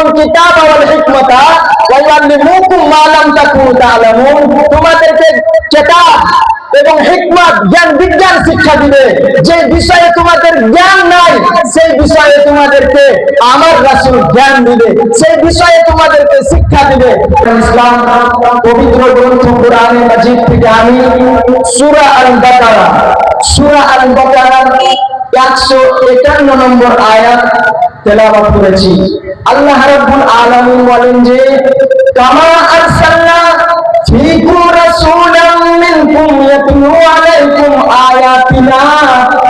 আলাইকুমুল কিতাব ওয়াল হিকমাতা ওয়া ইউআল্লিমুকুম মা লাম তাকুনু তা'লামুন, তোমাদেরকে কিতাব এবং হিকমত জ্ঞান বিজ্ঞান শিক্ষা দিবে, যে বিষয়ে তোমাদের জ্ঞান নাই সেই বিষয়ে তোমাদেরকে আমার রাসূল জ্ঞান দিবে, সেই বিষয়ে তোমাদেরকে শিক্ষা দিবে। ইসলাম পবিত্র গ্রন্থ কোরআনে মাজিদ থেকে আমি সূরা আল বাকারা 151 নম্বর আয়াত তেলাওয়াত করেছি। আল্লাহ রাব্বুল আলামিন বলেন যে কামা আরসালনা ফীকুম রাসূলাম মিনকুম ইয়াতলু আলাইকুম আয়াতিনা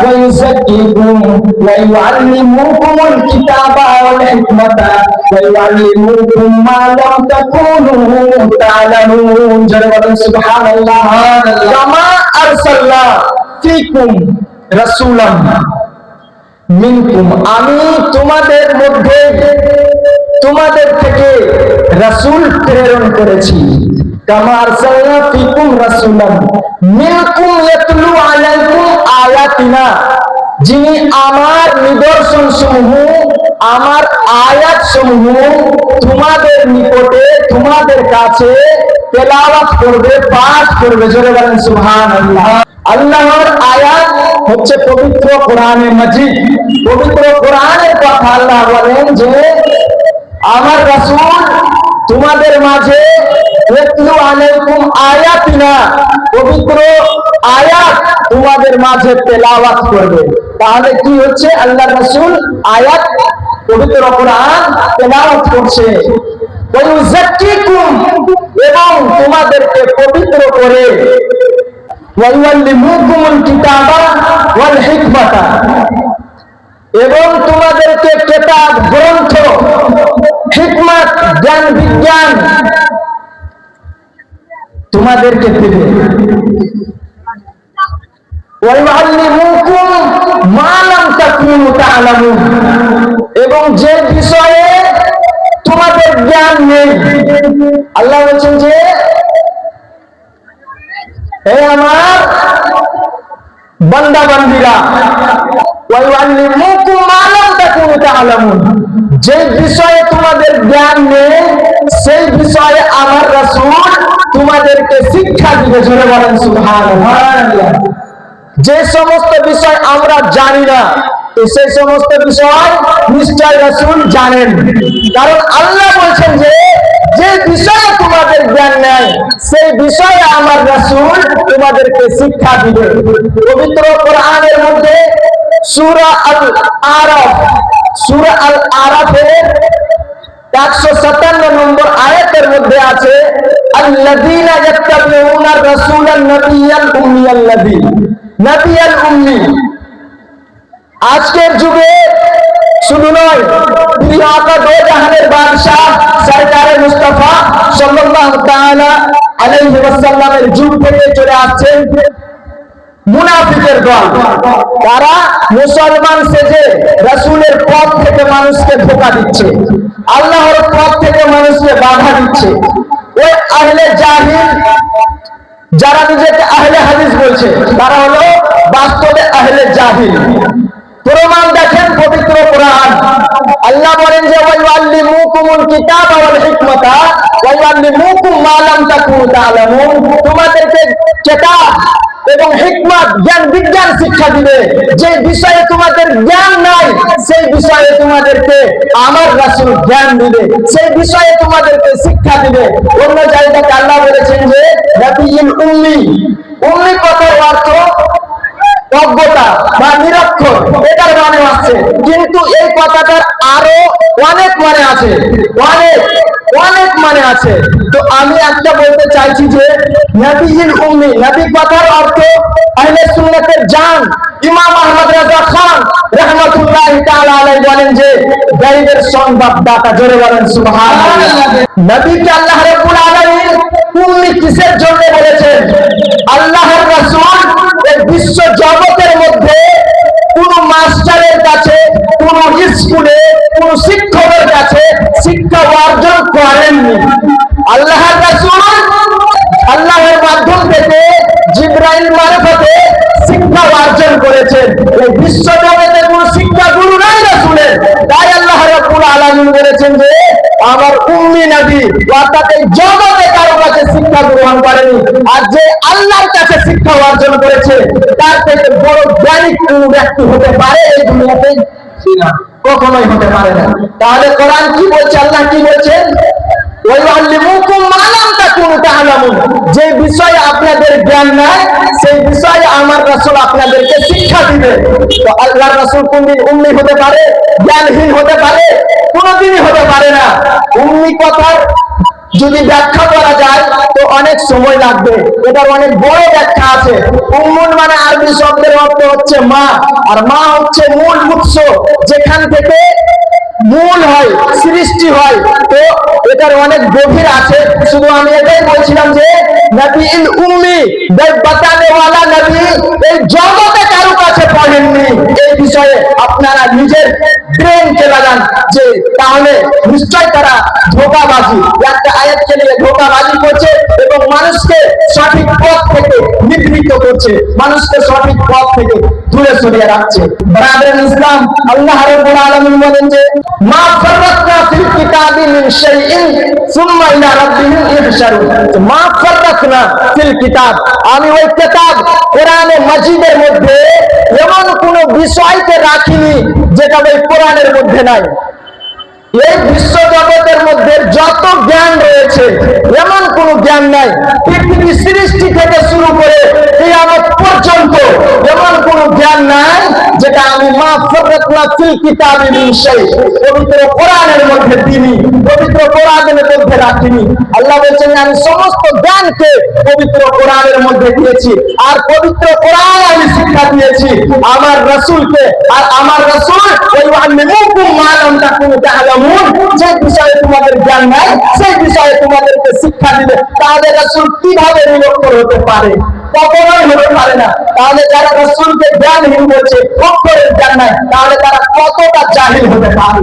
ওয়া ইউযাক্কিকুম ওয়া ইউআল্লিমুকুমুল কিতাবা ওয়াল হিকমাতা ওয়া ইউআল্লিমুকুম মা লাম তাকুনু তা'লামুন। যারা বলেন সুবহানাল্লাহ। কামা আরসালনা ফীকুম রাসূলাম মিনকুম, আমি তোমাদের মধ্যে তোমাদের থেকে রাসূল প্রেরণ করেছি। কামা আরসালনা ফীকুম রাসূলাম মিনকুম ইয়াতলু আলাইকুম আয়াতিনা, যিনি আমার নিদর্শন সমূহ আমার আয়াত সমূহ তোমাদের নিকটে তোমাদের কাছে তেলাওয়াত করবে, পাঠ করবে। জোরে বলেন সুবহানাল্লাহ। আল্লাহর আয়াত হচ্ছে পবিত্র কোরআনে মাজিদ। পবিত্র কোরআনের কথা আল্লাহ বলেন যে আমার রাসূল তোমাদের মাঝে ইয়াতলু আলাইকুম আয়াতিনা, পবিত্র আয়াত তোমাদের মাঝে তেলাওয়াত করবে। তাহলে কি হচ্ছে, আল্লাহর রাসূল আয়াত পবিত্র কোরআন তেলাওয়াত করছে। ওয়া ইউযাক্কিকুম, এবং তোমাদেরকে পবিত্র করে, ওয়া ইউআল্লিমুকুমুল কিতাবা ওয়াল হিকমাতা, এবং তোমাদেরকে কিতাব গ্রন্থ হিকমত জ্ঞান বিজ্ঞান তোমাদেরকে দেবে। ওয়া ইউআল্লিমুকুম মা লাম তাকুনু তা'লামুন, এবং যে বিষয়ে তোমাদের জ্ঞান নেই। আল্লাহ বলছেন যে হে আমার বান্দা বান্দীরা, ওয়া ইউআল্লিমুকুম মা লাম তাকুনু তা'লামুন, যে বিষয়ে তোমাদের জ্ঞান নেই সেই বিষয়ে আমার রাসূল তোমাদেরকে শিক্ষা দিবে। জোরে বলেন সুবহানাল্লাহ। যে সমস্ত বিষয় আমরা জানি না সেই সমস্ত বিষয় নিশ্চয় রাসূল জানেন, কারণ আল্লাহ বলছেন যে যে বিষয়ে তোমাদের জ্ঞান নাই সেই বিষয়ে আমার রাসূল তোমাদেরকে শিক্ষা দিবে। পবিত্র কোরআনের মধ্যে সূরা আল আরাফের 157 নম্বর আয়াতের মধ্যে আছে আল্লাযীনা ইয়াত্তাবিউনার রাসূলান নাবিয়াল উম্মি। আজকের যুগে শুধু নয়, প্রিয় আকা দো জাহানের বাদশাহ সরকারে মুস্তাফা সাল্লাল্লাহু তাআলা আলাইহি ওয়াসাল্লামের যুগ থেকে চলে আসছেন মুনাফিকের দল। তারা মুসলমান সেজে রাসূলের পথ থেকে মানুষকে ধোঁকা দিচ্ছে, আল্লাহর পথ থেকে মানুষকে বাধা দিচ্ছে। ওই আহলে জাহিল যারা নিজেকে আহলে হাদিস বলছে তারা হলো বাস্তবে আহলে জাহিল। প্রমাণ দেখেন পবিত্র কোরআন। আল্লাহ বলেন যে ওয়া ইউআল্লিমুকুমুল কিতাবা ওয়াল হিকমাতা ওয়া ইউআল্লিমুকুম মা লাম তাকুনু তা'লামুন, তোমাদেরকে কিতাব এবং হিকমত জ্ঞান বিজ্ঞান শিক্ষা দিবে, যে বিষয়ে তোমাদের জ্ঞান নাই সেই বিষয়ে তোমাদেরকে আমার রাসূল জ্ঞান দিবে, সেই বিষয়ে তোমাদেরকে শিক্ষা দিবে। অন্য জায়গায় আল্লাহ বলেছেন যে নবিয়ুল উম্মি, উম্মি কথার অর্থ অজ্ঞতা বা নিরক্ষর, এটার মানে আছে, কিন্তু এই কথাটার আরো অনেক মানে আছে, অনেক মানে আছে। তো আমি একটা বলতে চাইছি যে নবিয়ুল উম্মি, নবী কথার অর্থ আহলে সুন্নাতের জান ইমাম আহমদ রাজা খান রাহমাতুল্লাহি তাআলা আলাইহি বলেন যে গায়বের সংবাদদাতা। জোরে বলেন সুবহানাল্লাহ। নবীকে আল্লাহ রাব্বুল আলামিন উম্মি কিসের জন্য বলেছেন? আল্লাহর রাসূল এই বিশ্ব জগতের মধ্যে কোন মাস্টারের কাছে, কোন স্কুলে, কোন শিক্ষকের কাছে শিক্ষা অর্জন করেননি। আল্লাহর রাসূল আল্লাহর মাধ্যম থেকে জিবরাইল মারফতে শিক্ষা অর্জন করেছেন। এই বিশ্ব জগতে কোন শিক্ষা গুরু নাই রাসূলের, তাই আল্লাহ রাব্বুল আলামিন বলেছেন যে আমার উম্মি নবী, অর্থাৎ এই জগতে কারো কাছে শিক্ষা গ্রহণ করেনি। আর যে আল্লাহর কাছে শিক্ষা অর্জন করেছে, তার থেকে বড় জ্ঞানী কোন ব্যক্তি হতে পারে এই দুনিয়াতে? কখনোই হতে পারে না। তাহলে কোরআন কি বলছে, আল্লাহ কি বলছেন? যে বিষয়ে আপনাদের জ্ঞান নাই, সেই বিষয়ে আমার রাসূল আপনাদেরকে শিক্ষা দিবে। তো আল্লাহর রাসূল কোনদিন উম্মি হতে পারে, জ্ঞানহীন হতে পারে? কোনদিনই হতে পারে না। উম্মি কথার যদি ব্যাখ্যা করা যায় তো অনেক সময় লাগবে, এটার অনেক বড় ব্যাখ্যা আছে। উম্মুন মানে আরবি শব্দের অর্থ হচ্ছে মা, আর মা হচ্ছে মূল উৎস, যেখান থেকে মূল হয়, সৃষ্টি হয়। তো এটার অনেক গভীর আছে। শুধু আমি এটাই বলছিলাম যে নবী ইল উম্মি, বাতানে ওয়ালা নবী এই জগতে কারো কাছে পড়েননি। এই বিষয়ে আপনারা নিজের ব্রেনকে লাগান, যে তাহলে নিশ্চয় তারা ধোঁকাবাজি, একটা আয়াতকে নিয়ে ধোঁকাবাজি করছে এবং মানুষকে সঠিক পথ থেকে নিবৃত্ত করছে, মানুষকে সঠিক পথ থেকে দূরে সরিয়ে রাখছে। ব্রাদার ইসলাম, আল্লাহ রাব্বুল আলামিন বলেন যে মা ফাররাতনা ফিল কিতাবি মিন শাইইন সুম্মা ইলা রাব্বিহিম ইহশারুন। মা ফাররাতনা ফিল কিতাব, আমি ওই কিতাব কোরআনে মাজিদের মধ্যে এমন কোন বিষয়কে রাখিনি যেটা ওই কোরআনের মধ্যে নাই। এই বিশ্ব জগতের মধ্যে যত জ্ঞান রয়েছে এমন কোন জ্ঞান নাই, পৃথিবী সৃষ্টি থেকে শুরু করে কিয়ামত পর্যন্ত এমন কোন জ্ঞান নাই যেটা আমি মা ফাররাতনা ফিল কিতাবি মিন শাই, পবিত্র কোরআনের মধ্যে দিইনি, পবিত্র কোরআনের মধ্যে রাখিনি। আল্লাহ বলেছেন আমি সমস্ত জ্ঞানকে পবিত্র কোরআনের মধ্যে দিয়েছি, আর পবিত্র কোরআন আমি শিক্ষা দিয়েছি আমার রাসূলকে। আর আমার রাসূল ওই আল্লামুকুম মা লাম তাকুনু তা'লামুন, যে বিষয়ে তোমাদের জ্ঞান নাই সেই বিষয়ে তোমাদেরকে শিক্ষা দিবে। তাহলে রাসূল কিভাবে নিরক্ষর হতে পারে? কখনোই হতে পারে না। তাহলে যারা রাসূলকে জ্ঞানহীন বলছে, অক্ষরের জ্ঞান নাই, তাহলে তারা কতটা জাহিল হতে পারে?